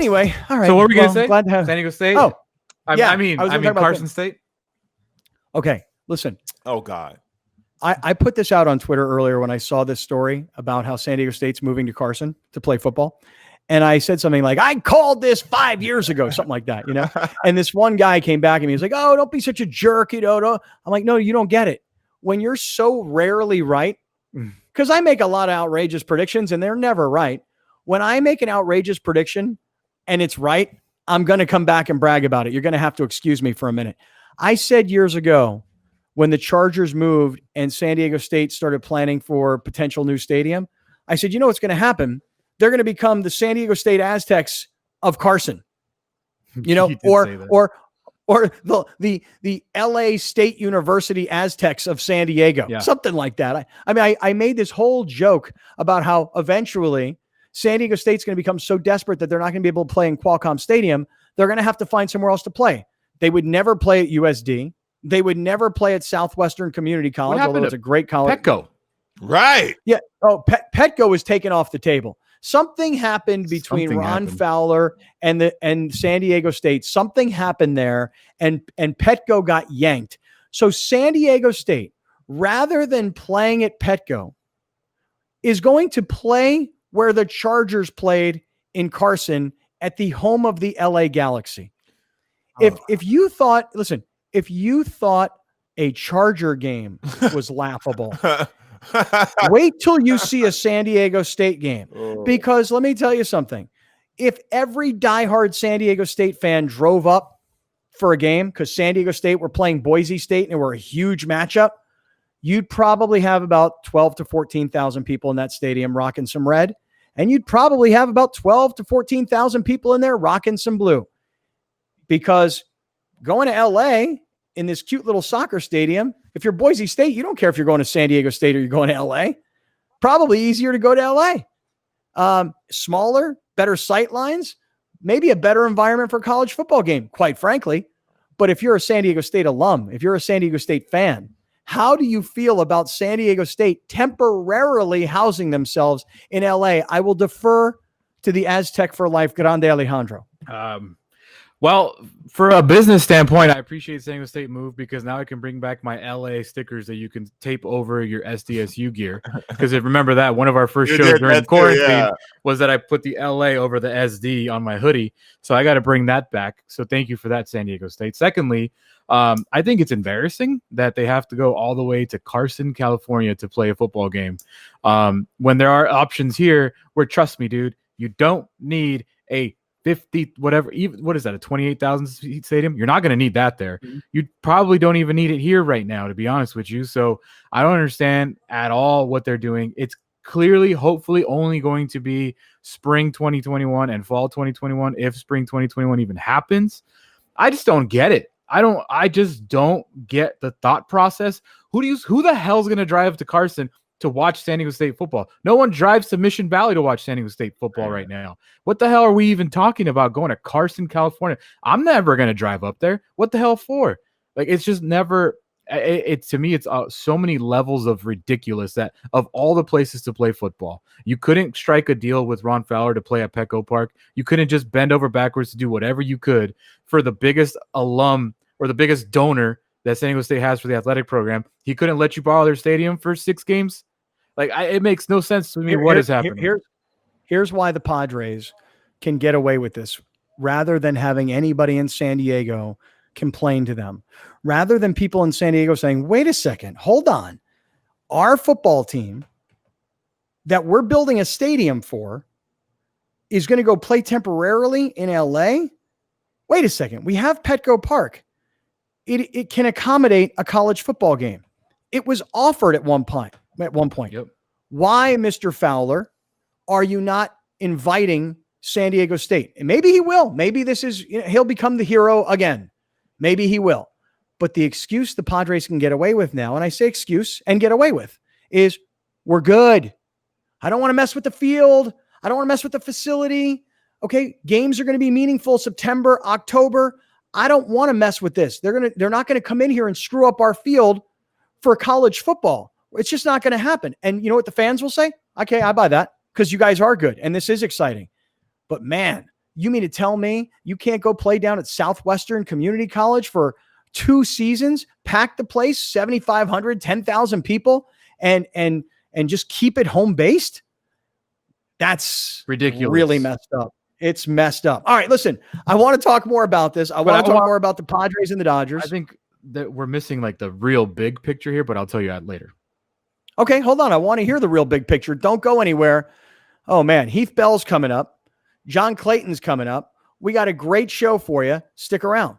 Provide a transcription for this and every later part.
Anyway, all right. So what were we going to say? Glad to have San Diego State? Oh, I mean Carson State. Okay, listen. Oh, God. I put this out on Twitter earlier when I saw this story about how San Diego State's moving to Carson to play football. And I said something like, I called this 5 years ago, something like that, you know? And this one guy came back and he was like, oh, don't be such a jerk, you know? I'm like, no, you don't get it. When you're so rarely right, because I make a lot of outrageous predictions and they're never right. When I make an outrageous prediction and it's right, I'm going to come back and brag about it. You're going to have to excuse me for a minute. I said years ago, when the Chargers moved and San Diego State started planning for potential new stadium, I said, you know what's going to happen? They're going to become the San Diego State Aztecs of Carson, you know, or the LA State University Aztecs of San Diego, something like that. I made this whole joke about how eventually San Diego State's going to become so desperate that they're not going to be able to play in Qualcomm Stadium. They're going to have to find somewhere else to play. They would never play at USD. They would never play at Southwestern Community College, although it's a great college. Petco. Right. Yeah. Oh, Petco was taken off the table. Something happened between Ron Fowler and San Diego State. Something happened there, and Petco got yanked. So San Diego State, rather than playing at Petco, is going to play where the Chargers played in Carson at the home of the LA Galaxy. If you thought a Charger game was laughable, wait till you see a San Diego State game. Because let me tell you something. If every diehard San Diego State fan drove up for a game because San Diego State were playing Boise State and it were a huge matchup, you'd probably have about 12 to 14,000 people in that stadium rocking some red. And you'd probably have about 12 to 14,000 people in there rocking some blue. Because going to LA in this cute little soccer stadium, if you're Boise State, you don't care if you're going to San Diego State or you're going to LA. Probably easier to go to LA. Smaller, better sight lines, maybe a better environment for a college football game, quite frankly. But if you're a San Diego State alum, if you're a San Diego State fan, how do you feel about San Diego State temporarily housing themselves in LA? I will defer to the Aztec for Life, Grande Alejandro. Well, for a business standpoint, I appreciate San Diego State move because now I can bring back my LA stickers that you can tape over your SDSU gear. Because if remember that one of our first shows during quarantine was that I put the LA over the SD on my hoodie. So I got to bring that back. So thank you for that, San Diego State. Secondly, I think it's embarrassing that they have to go all the way to Carson, California to play a football game. When there are options here where, trust me, dude, you don't need a 50, whatever, even what is that, a 28,000 seat stadium? You're not going to need that there. Mm-hmm. You probably don't even need it here right now, to be honest with you. So I don't understand at all what they're doing. It's clearly, hopefully, only going to be spring 2021 and fall 2021 if spring 2021 even happens. I just don't get it. I just don't get the thought process. Who the hell's going to drive to Carson to watch San Diego State football? No one drives to Mission Valley to watch San Diego State football right now. What the hell are we even talking about going to Carson, California? I'm never going to drive up there. What the hell for? Like, it's just never, to me, it's so many levels of ridiculous that of all the places to play football, you couldn't strike a deal with Ron Fowler to play at Petco Park. You couldn't just bend over backwards to do whatever you could for the biggest alum or the biggest donor that San Diego State has for the athletic program. He couldn't let you borrow their stadium for 6 games. Like, it makes no sense to me what is happening. Here's why the Padres can get away with this rather than having anybody in San Diego complain to them. Rather than people in San Diego saying, wait a second, hold on. Our football team that we're building a stadium for is going to go play temporarily in LA? Wait a second. We have Petco Park. It can accommodate a college football game. It was offered at one point. Yep. Why, Mr. Fowler, are you not inviting San Diego State? And maybe he will. Maybe he'll become the hero again. Maybe he will. But the excuse the Padres can get away with now, and I say excuse and get away with, is we're good. I don't want to mess with the field. I don't want to mess with the facility. Okay, games are going to be meaningful September, October. I don't want to mess with this. They're not going to come in here and screw up our field for college football. It's just not going to happen. And you know what the fans will say? Okay, I buy that because you guys are good and this is exciting. But man, You mean to tell me you can't go play down at Southwestern Community College for 2 seasons, pack the place, 7,500, 10,000 people, and just keep it home based? That's ridiculous. Really messed up. It's messed up. All right, listen, I want to talk more about this. I want to talk more about the Padres and the Dodgers. I think that we're missing like the real big picture here, but I'll tell you that later. Okay, hold on. I want to hear the real big picture. Don't go anywhere. Oh, man. Heath Bell's coming up. John Clayton's coming up. We got a great show for you. Stick around.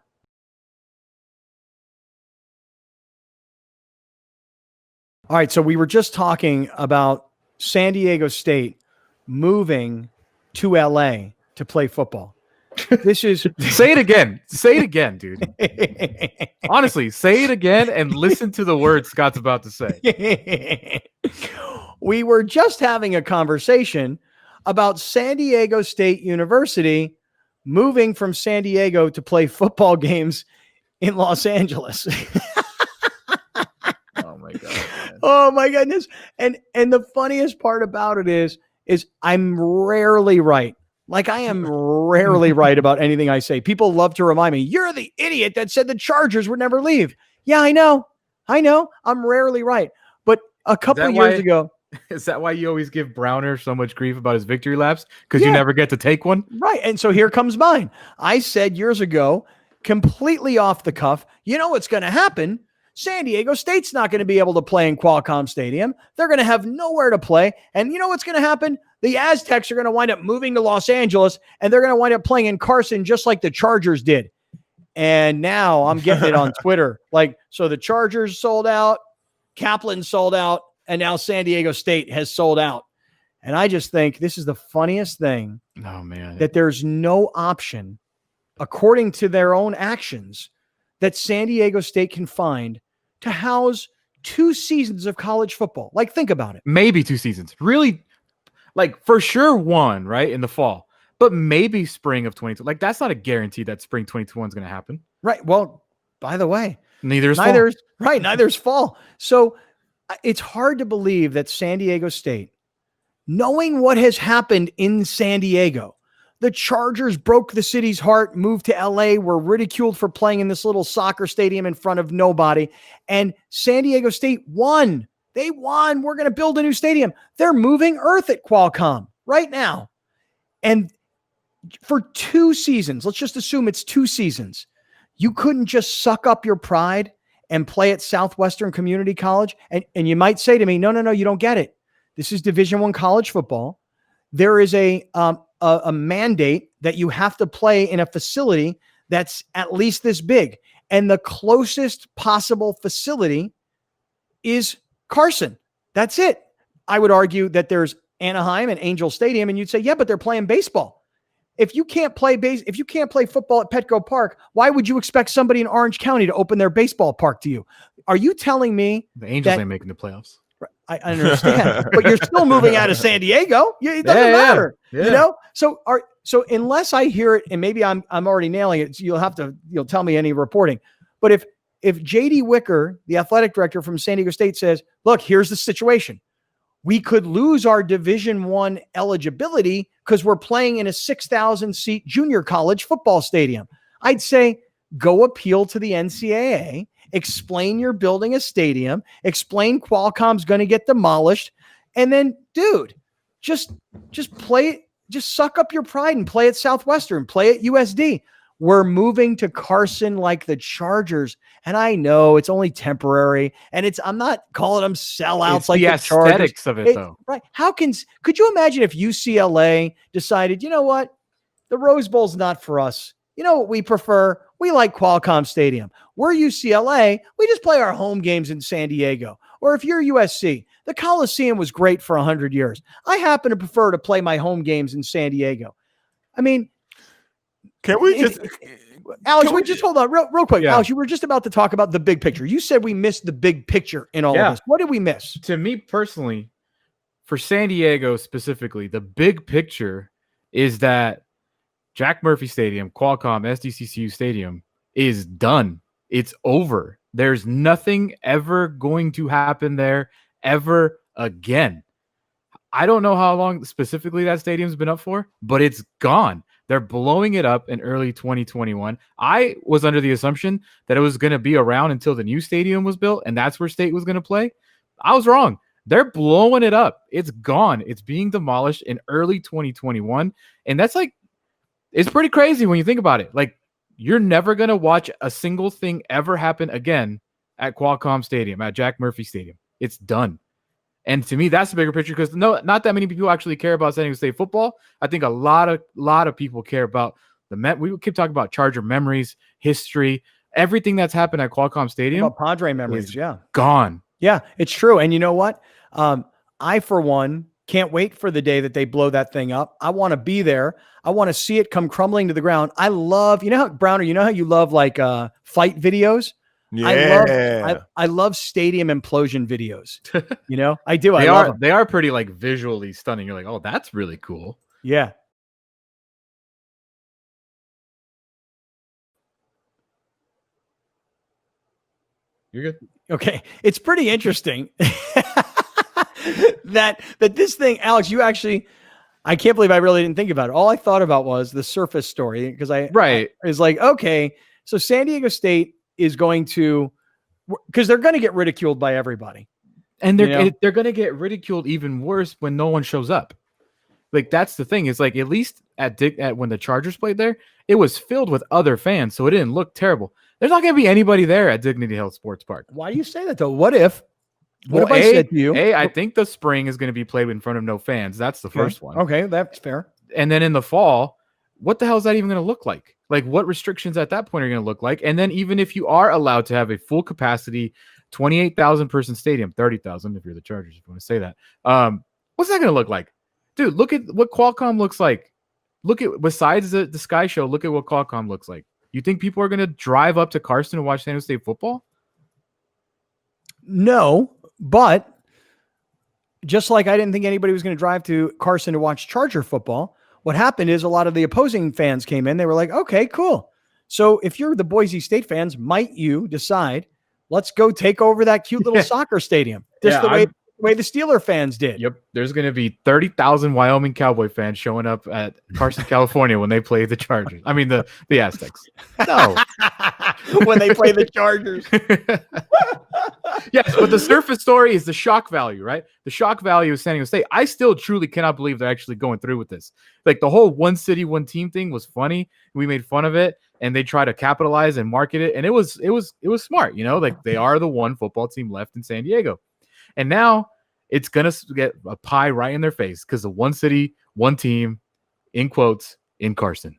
All right, so we were just talking about San Diego State moving to L.A. to play football. This is say it again. Say it again, dude. Honestly, say it again and listen to the words Scott's about to say. We were just having a conversation about San Diego State University moving from San Diego to play football games in Los Angeles. Oh my God. Man. Oh my goodness. And the funniest part about it is I'm rarely right. Like, I am rarely right about anything I say. People love to remind me, you're the idiot that said the Chargers would never leave. Yeah, I know. I'm rarely right. But a couple of years ago. Is that why you always give Browner so much grief about his victory laps? Because you never get to take one? Right. And so here comes mine. I said years ago, completely off the cuff, you know what's going to happen? San Diego State's not going to be able to play in Qualcomm Stadium. They're going to have nowhere to play. And you know what's going to happen? The Aztecs are going to wind up moving to Los Angeles, and they're going to wind up playing in Carson just like the Chargers did. And now I'm getting it on Twitter. Like, so the Chargers sold out, Kaplan sold out, and now San Diego State has sold out. And I just think this is the funniest thing. Oh, man. That there's no option, according to their own actions, that San Diego State can find to house 2 seasons of college football. Like, think about it. Maybe 2 seasons. Really, like, for sure 1, right, in the fall. But maybe spring of 22. Like, that's not a guarantee that spring 2021 is going to happen. Right. Well, by the way, neither is fall. So it's hard to believe that San Diego State, knowing what has happened in San Diego, the Chargers broke the city's heart, moved to LA, were ridiculed for playing in this little soccer stadium in front of nobody. And San Diego State won. They won. We're going to build a new stadium. They're moving earth at Qualcomm right now. And for 2 seasons, let's just assume it's 2 seasons, you couldn't just suck up your pride and play at Southwestern Community College. And you might say to me, no, you don't get it. This is Division I college football. There is a mandate that you have to play in a facility that's at least this big. And the closest possible facility is Carson. That's it. I would argue that there's Anaheim and Angel Stadium, and you'd say, yeah, but they're playing baseball. If you can't play football at Petco Park, why would you expect somebody in Orange County to open their baseball park to you? Are you telling me the Angels ain't making the playoffs? I understand, but you're still moving out of San Diego. It doesn't matter, you know. So unless I hear it, and maybe I'm already nailing it, so you'll tell me any reporting. But if J.D. Wicker, the athletic director from San Diego State, says, "Look, here's the situation. We could lose our Division I eligibility because we're playing in a 6,000 seat junior college football stadium," I'd say, go appeal to the NCAA. Explain you're building a stadium, explain Qualcomm's going to get demolished, and then, dude, just play it, just suck up your pride and play at Southwestern, play at USD. We're moving to Carson like the Chargers, and I know it's only temporary, and I'm not calling them sellouts it's like the Chargers. Aesthetics of it, though. Right. Could you imagine if UCLA decided, you know what, the Rose Bowl's not for us. You know what we prefer? We like Qualcomm Stadium. We're UCLA. We just play our home games in San Diego. Or if you're USC, the Coliseum was great for 100 years. I happen to prefer to play my home games in San Diego. I mean, can we just, Alex, just hold on real quick. Yeah. Alex, you were just about to talk about the big picture. You said we missed the big picture in all of this. What did we miss? To me personally, for San Diego specifically, the big picture is that Jack Murphy Stadium, Qualcomm, SDCCU Stadium is done. It's over. There's nothing ever going to happen there ever again. I don't know how long specifically that stadium's been up for, but it's gone. They're blowing it up in early 2021. I was under the assumption that it was going to be around until the new stadium was built, and that's where State was going to play. I was wrong. They're blowing it up. It's gone. It's being demolished in early 2021. And that's like, it's pretty crazy when you think about it. Like, you're never going to watch a single thing ever happen again at Qualcomm Stadium, at Jack Murphy Stadium. It's done. And to me, that's the bigger picture because not that many people actually care about San Diego State football. I think a lot of people care about we keep talking about Charger memories, history, everything that's happened at Qualcomm Stadium. About Padre memories, yeah. Gone. Yeah, it's true. And you know what? I, for one, can't wait for the day that they blow that thing up. I want to be there. I want to see it come crumbling to the ground. I love, Browner, you know how you love like fight videos? Yeah. I love stadium implosion videos. I do. I love them. They are pretty like visually stunning. You're like, oh, that's really cool. Yeah. You're good. Okay. It's pretty interesting that this thing, Alex, I can't believe I really didn't think about it. All I thought about was the surface story because I was like, okay, so San Diego State is going to, because they're going to get ridiculed by everybody. And they're going to get ridiculed even worse when no one shows up. Like, that's the thing. It's like, at least at when the Chargers played there, it was filled with other fans, so it didn't look terrible. There's not going to be anybody there at Dignity Health Sports Park. Why do you say that, though? What if I said to you? I think the spring is going to be played in front of no fans. That's the first one. Okay, that's fair. And then in the fall, what the hell is that even going to look like? Like, what restrictions at that point are going to look like? And then even if you are allowed to have a full capacity, 28,000 person stadium, 30,000 if you're the Chargers, if you want to say that. What's that going to look like? Dude, look at what Qualcomm looks like. Look at, besides the Sky Show, look at what Qualcomm looks like. You think people are going to drive up to Carson to watch San Diego State football? No, but just like I didn't think anybody was going to drive to Carson to watch Charger football, what happened is a lot of the opposing fans came in. They were like, okay, cool. So if you're the Boise State fans, might you decide, let's go take over that cute little soccer stadium? Just the way the Steeler fans did. Yep. There's going to be 30,000 Wyoming Cowboy fans showing up at Carson, California when they play the Chargers. I mean, the Aztecs. No. When they play the Chargers. Yes, but the surface story is the shock value, right? The shock value of San Diego State. I still truly cannot believe they're actually going through with this. Like, the whole one city, one team thing was funny. We made fun of it, and they try to capitalize and market it, and it was smart, like they are the one football team left in San Diego. And now it's going to get a pie right in their face because the one city, one team, in quotes, in Carson.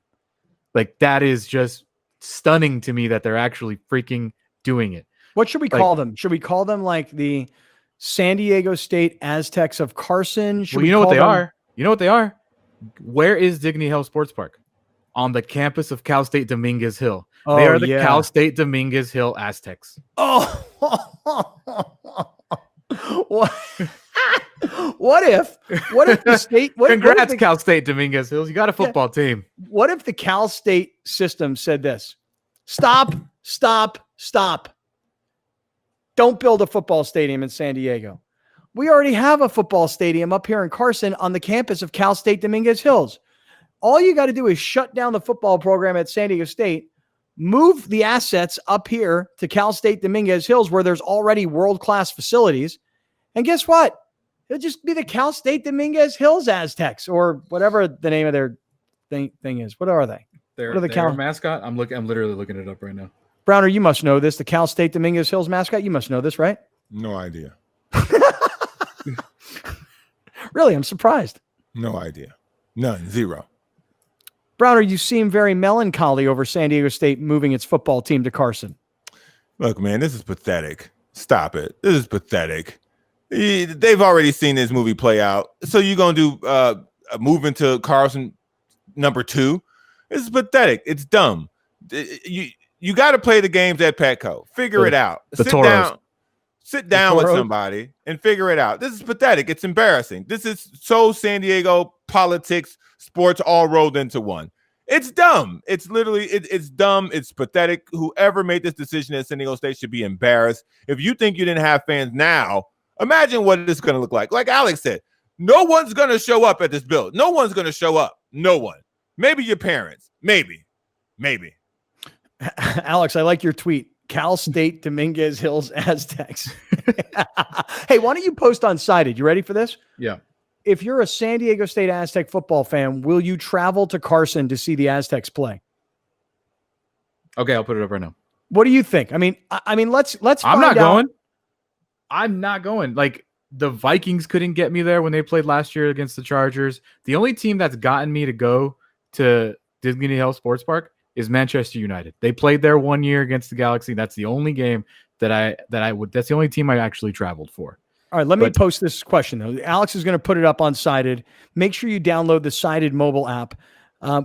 Like, that is just stunning to me that they're actually freaking doing it. What should we call them? Should we call them like the San Diego State Aztecs of Carson? You know what they are? You know what they are? Where is Dignity Health Sports Park? On the campus of Cal State Dominguez Hill. Oh, they are the Cal State Dominguez Hill Aztecs. Oh, what if the state? Congrats, Cal State Dominguez Hills. You got a football team. What if the Cal State system said this? Stop. Don't build a football stadium in San Diego. We already have a football stadium up here in Carson on the campus of Cal State Dominguez Hills. All you got to do is shut down the football program at San Diego State, move the assets up here to Cal State Dominguez Hills where there's already world-class facilities. And guess what? It'll just be the Cal State Dominguez Hills Aztecs or whatever the name of their thing is. What are they? They're the mascot. I'm literally looking it up right now. Browner, you must know this. The Cal State Dominguez Hills mascot. You must know this, right? No idea. Really? I'm surprised. No idea. None. Zero. Browner, you seem very melancholy over San Diego State moving its football team to Carson. Look, man, this is pathetic. Stop it. This is pathetic. They've already seen this movie play out. So you're going to do a move into Carson #2? This is pathetic. It's dumb. You got to play the games at Petco. Figure it out. Sit down with somebody and figure it out. This is pathetic. It's embarrassing. This is so San Diego politics, sports all rolled into one. It's dumb. It's literally, it's dumb. It's pathetic. Whoever made this decision at San Diego State should be embarrassed. If you think you didn't have fans now, imagine what it's going to look like. Like Alex said, no one's going to show up at this build. No one's going to show up. No one. Maybe your parents. Maybe. Alex, I like your tweet. Cal State Dominguez Hills Aztecs. Hey, why don't you post on Sided? You ready for this? Yeah. If you're a San Diego State Aztec football fan, will you travel to Carson to see the Aztecs play? Okay, I'll put it up right now. What do you think? I mean, let's. I'm not going. I'm not going. Like, the Vikings couldn't get me there when they played last year against the Chargers. The only team that's gotten me to go to Dignity Health Sports Park is Manchester United. They played there 1 year against the Galaxy. That's the only game that's the only team I actually traveled for. All right, let me post this question though. Alex is going to put it up on Sided. Make sure you download the Sided mobile app.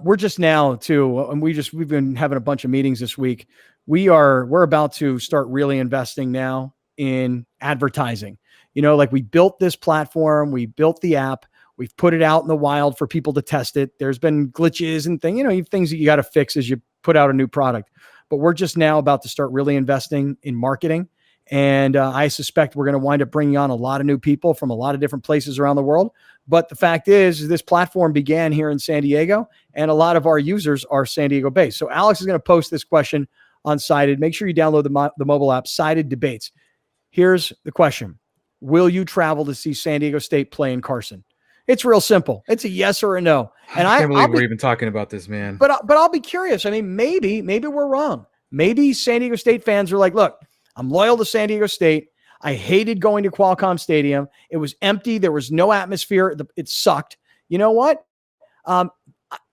We're just now and we've been having a bunch of meetings this week. We're about to start really investing now in advertising. You know, like we built this platform, we built the app, we've put it out in the wild for people to test it. There's been glitches and things that you got to fix as you put out a new product. But we're just now about to start really investing in marketing. And I suspect we're going to wind up bringing on a lot of new people from a lot of different places around the world. But the fact is this platform began here in San Diego, and a lot of our users are San Diego based. So Alex is going to post this question on Sided. Make sure you download the mobile app, Sided Debates. Here's the question. Will you travel to see San Diego State play in Carson? It's real simple. It's a yes or a no. And I can't believe we're even talking about this, man. But I'll be curious. I mean, maybe we're wrong. Maybe San Diego State fans are like, look, I'm loyal to San Diego State. I hated going to Qualcomm Stadium. It was empty. There was no atmosphere. It sucked. You know what?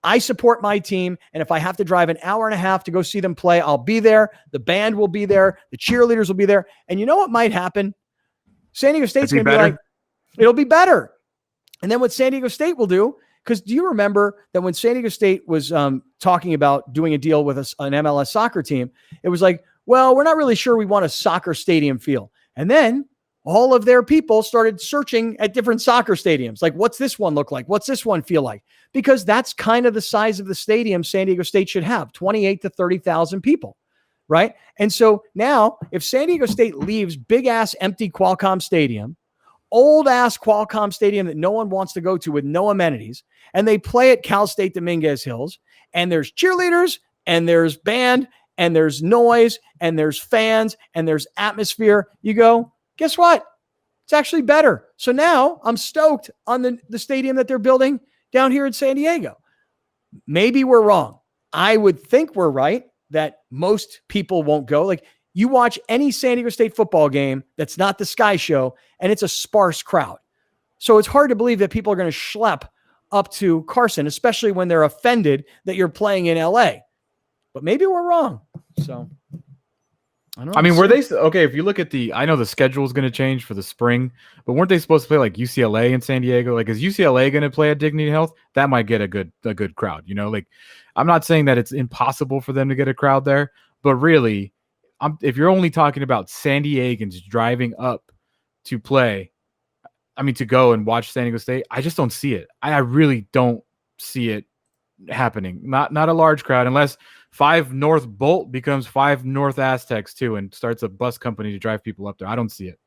I support my team. And if I have to drive an hour and a half to go see them play, I'll be there. The band will be there. The cheerleaders will be there. And you know what might happen? San Diego State's going to be like, it'll be better. And then what San Diego State will do, because do you remember that when San Diego State was talking about doing a deal with an MLS soccer team, it was like, well, we're not really sure we want a soccer stadium feel. And then all of their people started searching at different soccer stadiums. Like, what's this one look like? What's this one feel like? Because that's kind of the size of the stadium San Diego State should have, 28 to 30,000 people, right? And so now if San Diego State leaves big-ass empty Qualcomm Stadium, old-ass Qualcomm Stadium that no one wants to go to with no amenities, and they play at Cal State Dominguez Hills, and there's cheerleaders, and there's band, and there's noise, and there's fans, and there's atmosphere, you go, guess what? It's actually better. So now I'm stoked on the stadium that they're building down here in San Diego. Maybe we're wrong. I would think we're right that most people won't go. Like, you watch any San Diego State football game that's not the Sky Show, and it's a sparse crowd. So it's hard to believe that people are going to schlep up to Carson, especially when they're offended that you're playing in LA. But maybe we're wrong. So I don't know. I mean, were they okay? If you look at I know the schedule is going to change for the spring, but weren't they supposed to play like UCLA in San Diego? Like, is UCLA going to play at Dignity Health? That might get a good crowd. You know, like, I'm not saying that it's impossible for them to get a crowd there, but really, if you're only talking about San Diegans driving up to play, I mean, to go and watch San Diego State, I just don't see it. I really don't see it happening. Not a large crowd, unless 5 North Bolt becomes 5 North Aztecs too and starts a bus company to drive people up there. I don't see it.